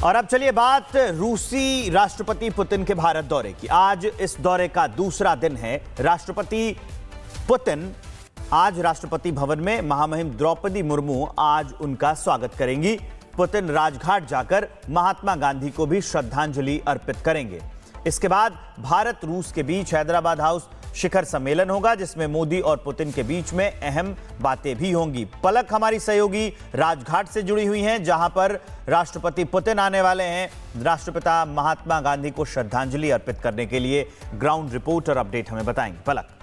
और अब चलिए बात रूसी राष्ट्रपति पुतिन के भारत दौरे की। आज इस दौरे का दूसरा दिन है। राष्ट्रपति पुतिन आज राष्ट्रपति भवन में महामहिम द्रौपदी मुर्मू आज उनका स्वागत करेंगी। पुतिन राजघाट जाकर महात्मा गांधी को भी श्रद्धांजलि अर्पित करेंगे। इसके बाद भारत रूस के बीच हैदराबाद हाउस शिखर सम्मेलन होगा, जिसमें मोदी और पुतिन के बीच में अहम बातें भी होंगी। पलक हमारी सहयोगी राजघाट से जुड़ी हुई हैं, जहां पर राष्ट्रपति पुतिन आने वाले हैं राष्ट्रपिता महात्मा गांधी को श्रद्धांजलि अर्पित करने के लिए। ग्राउंड रिपोर्ट और अपडेट हमें बताएंगे पलक।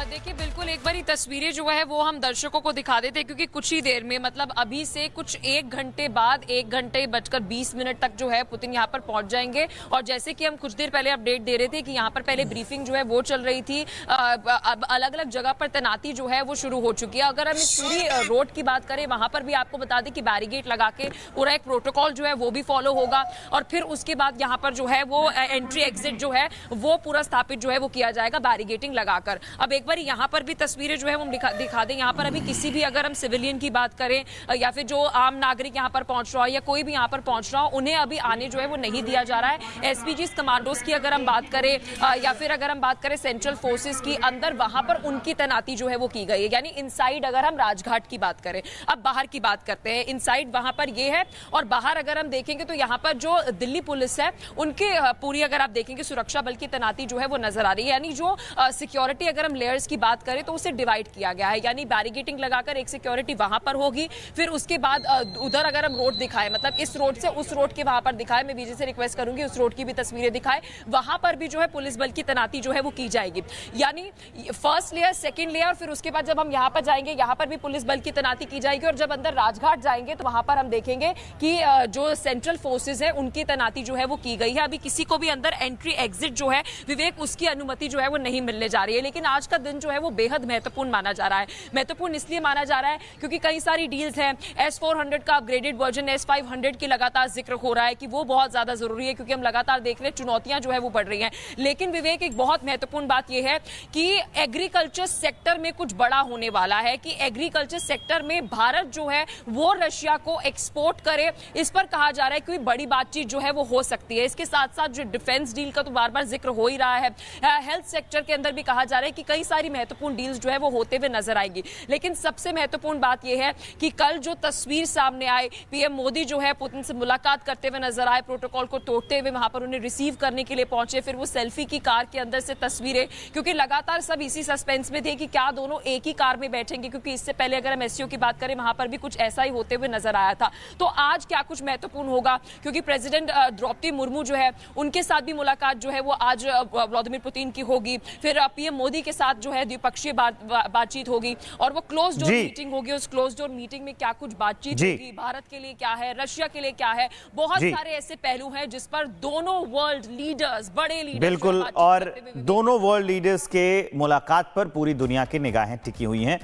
देखिए बिल्कुल एक बारी तस्वीरें जो है वो हम दर्शकों को दिखा देते हैं, क्योंकि कुछ ही देर में मतलब अभी से कुछ 1 घंटे बाद 1 घंटे बजकर 20 मिनट तक जो है पुतिन यहाँ पर पहुंच जाएंगे। और जैसे कि हम कुछ देर पहले अपडेट दे रहे थे कि यहाँ पर पहले ब्रीफिंग जो है वो चल रही थी, अब अलग अलग जगह पर तैनाती जो है वो शुरू हो चुकी है। अगर हम इस पूरी रोड की बात करें, वहां पर भी आपको बता दें कि बैरिकेड लगा के पूरा एक प्रोटोकॉल जो है वो भी फॉलो होगा। और फिर उसके बाद यहाँ पर जो है वो एंट्री एग्जिट जो है वो पूरा स्थापित जो है वो किया जाएगा बैरिकेडिंग लगाकर। अब एक बार यहाँ पर भी तस्वीरें जो है वो दिखा दें। यहाँ पर अभी किसी भी अगर हम सिविलियन की बात करें या फिर जो आम नागरिक यहाँ पर पहुंच रहा हो या कोई भी यहाँ पर पहुंच रहा हो, उन्हें अभी आने जो है वो नहीं दिया जा रहा है। एसपीजी कमांडोज की अगर हम बात करें या फिर अगर हम बात करें सेंट्रल फोर्सेस की, अंदर वहां पर उनकी तैनाती जो है वो की गई है। यानी इनसाइड अगर हम राजघाट की बात करें, अब बाहर की बात करते हैं। इनसाइड वहां पर ये है और बाहर अगर हम देखेंगे तो यहाँ पर जो दिल्ली पुलिस है उनके पूरी अगर आप देखेंगे सुरक्षा बल की तैनाती जो है वो नजर आ रही है। यानी जो सिक्योरिटी अगर हम लेयर्स की बात करें तो उसे डिवाइड किया गया है। यानी बैरिकेडिंग लगाकर एक सिक्योरिटी वहां पर होगी, फिर उसके बाद उधर अगर हम रोड दिखाएं, मतलब इस रोड से उस रोड के वहां पर दिखाएं, मैं विजय से रिक्वेस्ट करूंगी उस रोड की भी तस्वीरें दिखाएं। वहां पर भी जो है पुलिस बल की तैनाती जो है वो की जाएगी। यानी फर्स्ट लेयर, सेकंड लेयर, फिर उसके बाद जब हम यहां पर जाएंगे यहाँ पर भी पुलिस बल की तैनाती की जाएगी। और जब अंदर राजघाट जाएंगे तो वहां पर हम देखेंगे कि जो सेंट्रल फोर्सेज है उनकी तैनाती जो है वो की गई है। अभी किसी को भी अंदर एंट्री एग्जिट जो है विवेक उसकी अनुमति जो है वो नहीं मिलने जा रही है। लेकिन आज का दिन जो है वो बेहद महत्वपूर्ण माना जा रहा है। महत्वपूर्ण इसलिए माना जा रहा है क्योंकि कई सारी डील्स हैं। S400 का अपग्रेडेड वर्जन S500 की लगातार जिक्र हो रहा है कि वो बहुत ज्यादा जरूरी है, क्योंकि हम लगातार देख रहे हैं चुनौतियां जो है वो बढ़ रही हैं। लेकिन विवेक एक बहुत महत्वपूर्ण बात यह है कि एग्रीकल्चर सेक्टर में कुछ बड़ा होने वाला है, कि एग्रीकल्चर सेक्टर में भारत जो है वो रशिया को एक्सपोर्ट करे। इस पर कहा जा रहा है कि बड़ी बातचीत जो है वो हो सकती है। इसके साथ साथ जो डिफेंस डील का तो बार बार जिक्र हो ही रहा है, हेल्थ सेक्टर के अंदर भी कहा जा रहा है कि कई सारी महत्वपूर्ण डील्स जो है वो होते हुए नजर आएगी। लेकिन सबसे महत्वपूर्ण बात यह है कि कल जो तस्वीर सामने आई, पीएम मोदी जो है पुतिन से मुलाकात करते हुए नजर आए, प्रोटोकॉल को तोड़ते हुए वहां पर उन्हें रिसीव करने के लिए पहुंचे। फिर वो सेल्फी की कार के अंदर से तस्वीरें, क्योंकि लगातार सब इसी सस्पेंस में थे कि क्या दोनों एक ही कार में बैठेंगे, क्योंकि इससे पहले अगर हम एससीओ की बात करें वहां पर भी कुछ ऐसा ही होते हुए नजर आया था। तो आज क्या कुछ महत्वपूर्ण होगा, क्योंकि प्रेसिडेंट द्रौपदी मुर्मू जो है उनके साथ भी मुलाकात जो है वो आज व्लादिमीर पुतिन की होगी। फिर पीएम मोदी के साथ जो है द्विपक्षीय बातचीत होगी और वो क्लोज डोर मीटिंग होगी। उस क्लोज डोर मीटिंग में क्या कुछ बातचीत होगी, भारत के लिए क्या है, रशिया के लिए क्या है, बहुत सारे ऐसे पहलू हैं जिस पर दोनों वर्ल्ड लीडर्स, बड़े लीडर्स बिल्कुल, और दोनों वर्ल्ड लीडर्स के मुलाकात पर पूरी दुनिया की निगाहें टिकी हुई हैं।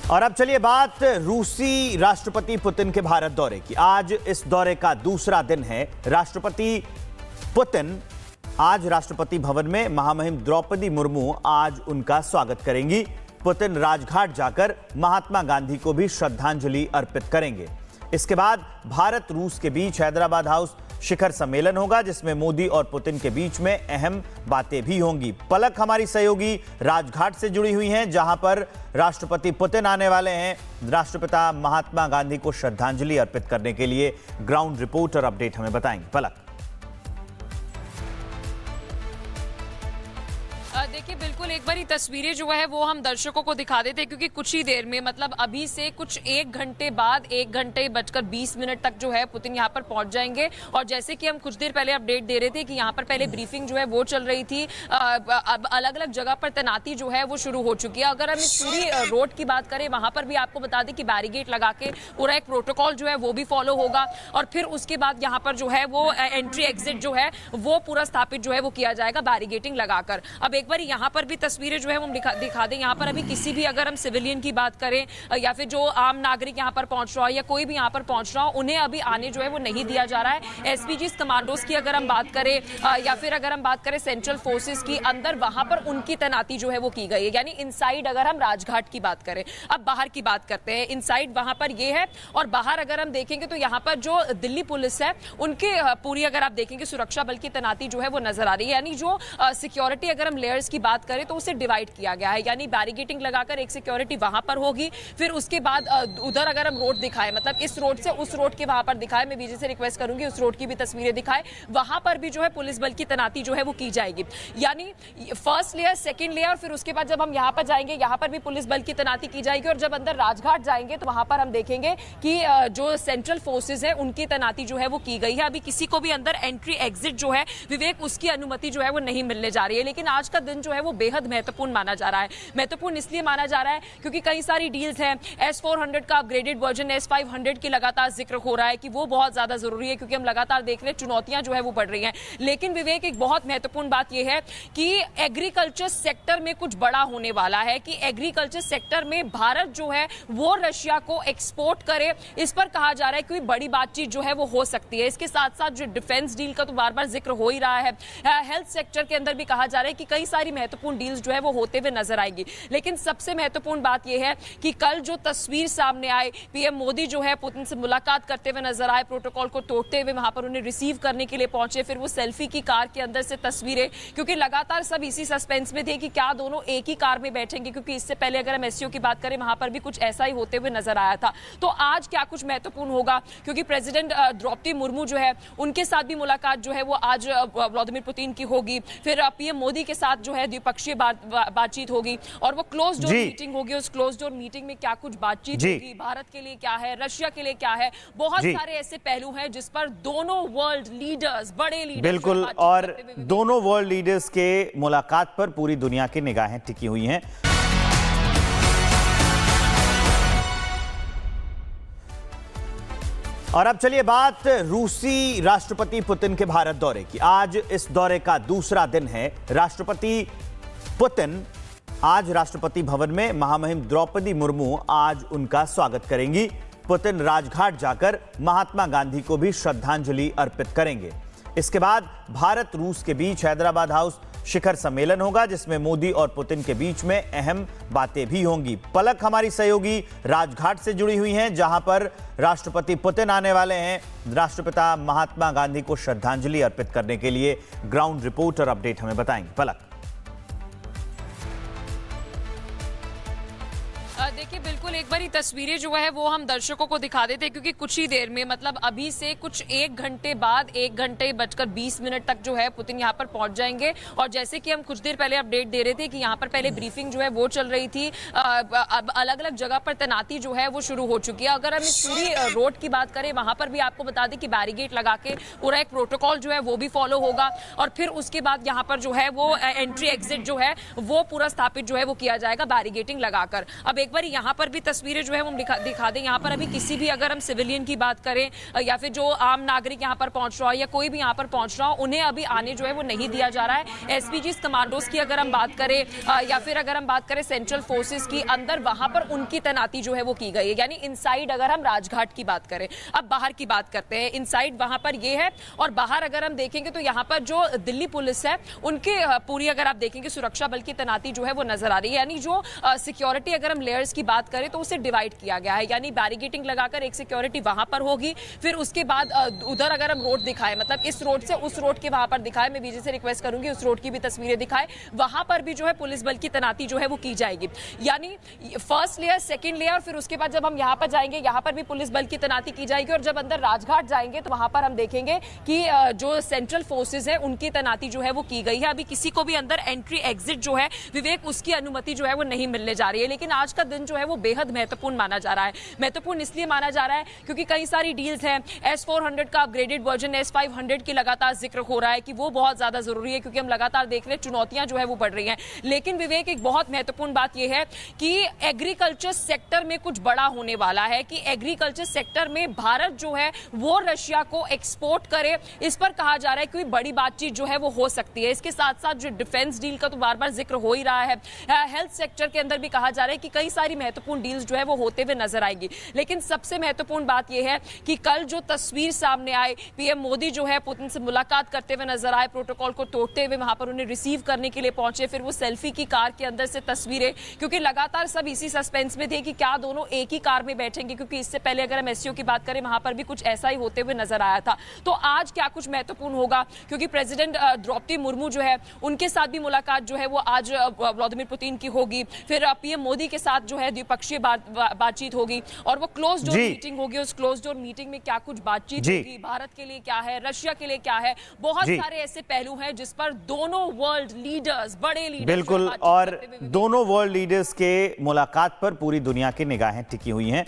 और अब चलिए बात रूसी राष्ट्रपति पुतिन के भारत दौरे की। आज इस दौरे का दूसरा दिन है। राष्ट्रपति पुतिन आज राष्ट्रपति भवन में महामहिम द्रौपदी मुर्मू आज उनका स्वागत करेंगी। पुतिन राजघाट जाकर महात्मा गांधी को भी श्रद्धांजलि अर्पित करेंगे। इसके बाद भारत रूस के बीच हैदराबाद हाउस शिखर सम्मेलन होगा, जिसमें मोदी और पुतिन के बीच में अहम बातें भी होंगी। पलक हमारी सहयोगी राजघाट से जुड़ी हुई हैं, जहां पर राष्ट्रपति पुतिन आने वाले हैं राष्ट्रपिता महात्मा गांधी को श्रद्धांजलि अर्पित करने के लिए। ग्राउंड रिपोर्ट और अपडेट हमें बताएंगे पलक। देखिए बिल्कुल एक बारी तस्वीरें जो है वो हम दर्शकों को दिखा देते हैं, क्योंकि कुछ ही देर में मतलब अभी से कुछ 1 घंटे बाद 1 घंटे बजकर 20 मिनट तक जो है पुतिन यहाँ पर पहुंच जाएंगे। और जैसे कि हम कुछ देर पहले अपडेट दे रहे थे कि यहाँ पर पहले ब्रीफिंग जो है वो चल रही थी, अब अलग अलग जगह पर तैनाती जो है वो शुरू हो चुकी है। अगर हम इस पूरी रोड की बात करें, वहां पर भी आपको बता दें कि बैरिकेड लगा के पूरा एक प्रोटोकॉल जो है वो भी फॉलो होगा। और फिर उसके बाद यहाँ पर जो है वो एंट्री एग्जिट जो है वो पूरा स्थापित जो है वो किया जाएगा बैरिकेडिंग लगाकर। अब एक बार यहाँ पर भी तस्वीरें जो है वो हम दिखा दें। यहाँ पर अभी किसी भी अगर हम सिविलियन की बात करें या फिर जो आम नागरिक यहाँ पर पहुंच रहा हो या कोई भी यहाँ पर पहुंच रहा हो, उन्हें अभी आने जो है वो नहीं दिया जा रहा है। एसपीजी कमांडोज की अगर हम बात करें या फिर अगर हम बात करें सेंट्रल फोर्सेस की, अंदर वहां पर उनकी तैनाती जो है वो की गई है, यानी इनसाइड अगर हम राजघाट की बात करें। अब बाहर की बात करते हैं। इनसाइड वहां पर ये है और बाहर अगर हम देखेंगे तो यहाँ पर जो दिल्ली पुलिस है उनके पूरी अगर आप देखेंगे सुरक्षा बल की तैनाती जो है वो नजर आ रही है। यानी जो सिक्योरिटी अगर हम लेयर्स की बात करें तो उसे डिवाइड किया गया है, यानी बैरिकेटिंग लगाकर एक सिक्योरिटी वहां पर होगी, फिर उसके बाद उधर अगर हम रोड दिखाए, मतलब इस रोड से उस रोड के वहां पर दिखाए, मैं बीजे से रिक्वेस्ट करूंगी उस रोड की भी तस्वीरें दिखाए, वहां पर भी जो है पुलिस बल की तैनाती जो है वो की जाएगी। यानी फर्स्ट लेयर, सेकंड लेयर, फिर उसके बाद जब हम यहाँ पर जाएंगे यहाँ पर भी पुलिस बल की तैनाती की जाएगी, और जब अंदर राजघाट जाएंगे तो वहां पर हम देखेंगे कि जो सेंट्रल फोर्सेस है उनकी तैनाती जो है वो की गई है। अभी किसी को भी अंदर एंट्री एग्जिट जो है विवेक उसकी अनुमति जो है वो नहीं मिलने जा रही है। लेकिन आज का दिन जो है वो बेहद महत्वपूर्ण माना जा रहा है। महत्वपूर्ण इसलिए माना जा रहा है क्योंकि कई सारी डील्स हैं। S400 का अपग्रेडेड वर्जन S500 की लगातार जिक्र हो रहा है कि वो बहुत ज्यादा जरूरी है, क्योंकि हम लगातार देख रहे हैं चुनौतियां जो है वो बढ़ रही हैं। लेकिन विवेक एक बहुत महत्वपूर्ण बात यह है कि एग्रीकल्चर सेक्टर में कुछ बड़ा होने वाला है, कि एग्रीकल्चर सेक्टर में भारत जो है वो रशिया को एक्सपोर्ट करे, इस पर कहा जा रहा है कोई बड़ी बातचीत जो है वो हो सकती है। इसके साथ साथ जो डिफेंस डील का तो बार बार जिक्र हो ही रहा है, हेल्थ सेक्टर के अंदर भी कहा जा रहा है कि कई सारी महत्वपूर्ण डील्स जो है वो होते हुए नजर आएगी। लेकिन सबसे महत्वपूर्ण बात यह है कि कल जो तस्वीर सामने आई, पीएम मोदी जो है पुतिन से मुलाकात करते हुए नजर आए, प्रोटोकॉल को तोड़ते हुए वहां पर उन्हें रिसीव करने के लिए पहुंचे, फिर वो सेल्फी की कार के अंदर से तस्वीरें, क्योंकि लगातार सब इसी सस्पेंस में थे कि क्या दोनों एक ही कार में बैठेंगे, क्योंकि इससे पहले अगर हम एससीओ की बात करें वहां पर भी कुछ ऐसा ही होते हुए नजर आया था। तो आज क्या कुछ महत्वपूर्ण होगा, क्योंकि प्रेसिडेंट द्रौपदी मुर्मू जो है उनके साथ भी मुलाकात जो है वो आज व्लादिमीर पुतिन की होगी, फिर पीएम मोदी के साथ जो है द्विपक्षीय बातचीत होगी, और वो क्लोज डोर मीटिंग होगी। उस क्लोज डोर मीटिंग में क्या कुछ बातचीत होगी, भारत के लिए क्या है, रशिया के लिए क्या है, बहुत सारे ऐसे पहलू हैं जिस पर दोनों वर्ल्ड लीडर्स, बड़े लीडर्स, बिल्कुल, और दोनों वर्ल्ड लीडर्स के मुलाकात पर पूरी दुनिया की निगाहें टिकी हुई हैं। और अब चलिए बात रूसी राष्ट्रपति पुतिन के भारत दौरे की। आज इस दौरे का दूसरा दिन है। राष्ट्रपति पुतिन आज राष्ट्रपति भवन में महामहिम द्रौपदी मुर्मू आज उनका स्वागत करेंगी। पुतिन राजघाट जाकर महात्मा गांधी को भी श्रद्धांजलि अर्पित करेंगे। इसके बाद भारत रूस के बीच हैदराबाद हाउस शिखर सम्मेलन होगा, जिसमें मोदी और पुतिन के बीच में अहम बातें भी होंगी। पलक हमारी सहयोगी राजघाट से जुड़ी हुई हैं, जहां पर राष्ट्रपति पुतिन आने वाले हैं राष्ट्रपिता महात्मा गांधी को श्रद्धांजलि अर्पित करने के लिए। ग्राउंड रिपोर्टर अपडेट हमें बताएंगे। पलक। देखिए, बिल्कुल एक बार ही तस्वीरें जो है वो हम दर्शकों को दिखा देते हैं, क्योंकि कुछ ही देर में, मतलब अभी से कुछ 1 घंटे बाद 1 घंटे बजकर 20 मिनट तक जो है पुतिन यहाँ पर पहुंच जाएंगे। और जैसे कि हम कुछ देर पहले अपडेट दे रहे थे कि यहाँ पर पहले ब्रीफिंग जो है वो चल रही थी, अब अलग अलग जगह पर तैनाती जो है वो शुरू हो चुकी है। अगर हम इस पूरी रोड की बात करें, वहां पर भी आपको बता दें कि बैरिकेड लगा के पूरा एक प्रोटोकॉल जो है वो भी फॉलो होगा, और फिर उसके बाद यहाँ पर जो है वो एंट्री एग्जिट जो है वो पूरा स्थापित जो है वो किया जाएगा बैरिकेटिंग लगाकर। अब एक बार यहाँ पर भी तस्वीरें जो है वो हम दिखा दें। यहाँ पर अभी किसी भी अगर हम सिविलियन की बात करें या फिर जो आम नागरिक यहाँ पर पहुंच रहा हो या कोई भी यहाँ पर पहुंच रहा हो, उन्हें अभी आने जो है वो नहीं दिया जा रहा है। एसपीजी कमांडोज की अगर हम बात करें या फिर अगर हम बात करें सेंट्रल फोर्सेस की, अंदर वहां पर उनकी तैनाती जो है वो की गई है, यानी इनसाइड अगर हम राजघाट की बात करें। अब बाहर की बात करते हैं। इनसाइड वहां पर ये है और बाहर अगर हम देखेंगे तो यहाँ पर जो दिल्ली पुलिस है उनके पूरी अगर आप देखेंगे सुरक्षा बल की तैनाती जो है वो नजर आ रही है। यानी जो सिक्योरिटी अगर हम लेयर्स की बात करें तो उसे डिवाइड किया गया है, यानी बैरिकेटिंग लगाकर एक सिक्योरिटी वहां पर होगी, फिर उसके बाद उधर अगर हम रोड दिखाए, मतलब इस रोड से उस रोड के वहां पर दिखाए, मैं बीजे से रिक्वेस्ट करूंगी उस रोड की भी तस्वीरें दिखाए, वहां पर भी जो है पुलिस बल की तैनाती जो है वो की जाएगी। यानी फर्स्ट लेयर, सेकंड लेयर, फिर उसके बाद जब हम यहाँ पर जाएंगे यहाँ पर भी पुलिस बल की तैनाती की जाएगी, और जब अंदर राजघाट जाएंगे तो वहां पर हम देखेंगे कि जो सेंट्रल फोर्सेस है उनकी तैनाती जो है वो की गई है। अभी किसी को भी अंदर एंट्री एग्जिट जो है विवेक उसकी अनुमति जो है वो नहीं मिलने जा रही है। लेकिन आज का दिन जो है वो बेहद बेहद महत्वपूर्ण माना जा रहा है। महत्वपूर्ण इसलिए माना जा रहा है क्योंकि कई सारी डील्स हैं। S-400 का अपग्रेडेड वर्जन S-500 की लगातार जिक्र हो रहा है कि वो बहुत ज्यादा जरूरी है, क्योंकि हम लगातार देख रहे हैं चुनौतियां जो है वो बढ़ रही हैं। लेकिन विवेक, एक बहुत महत्वपूर्ण बात यह है कि एग्रीकल्चर सेक्टर में कुछ बड़ा होने वाला है, कि एग्रीकल्चर सेक्टर में भारत जो है वो रशिया को एक्सपोर्ट करे। इस पर कहा जा रहा है कि बड़ी बातचीत जो है वो हो सकती है। इसके साथ साथ जो डिफेंस डील का तो बार बार जिक्र हो ही रहा है, हेल्थ सेक्टर के अंदर भी कहा जा रहा है कि कई सारी महत्वपूर्ण डील्स जो है वो होते हुए नजर आएगी। लेकिन सबसे महत्वपूर्ण बात यह है कि कल जो तस्वीर सामने आई, पीएम मोदी जो है पुतिन से मुलाकात करते हुए नजर आए, प्रोटोकॉल को तोड़ते हुए वहां पर उन्हें रिसीव करने के लिए पहुंचे, फिर वो सेल्फी की कार के अंदर से तस्वीरें, क्योंकि लगातार सब इसी सस्पेंस में थे कि क्या दोनों एक ही कार में बैठेंगे, क्योंकि इससे पहले अगर हम एससीओ की बात करें वहां पर भी कुछ ऐसा ही होते हुए नजर आया था। तो आज क्या कुछ महत्वपूर्ण होगा, क्योंकि प्रेसिडेंट द्रौपदी मुर्मू जो है उनके साथ भी मुलाकात जो है वो आज व्लादिमीर पुतिन की होगी, फिर पीएम मोदी के साथ जो है द्विपक्षीय बातचीत होगी और वो क्लोज डोर मीटिंग होगी। उस क्लोज डोर मीटिंग में क्या कुछ बातचीत होगी, भारत के लिए क्या है, रशिया के लिए क्या है, बहुत सारे ऐसे पहलू हैं जिस पर दोनों वर्ल्ड लीडर्स, बड़े लीडर्स, बिल्कुल, और दोनों वर्ल्ड लीडर्स के मुलाकात पर पूरी दुनिया की निगाहें टिकी हुई हैं।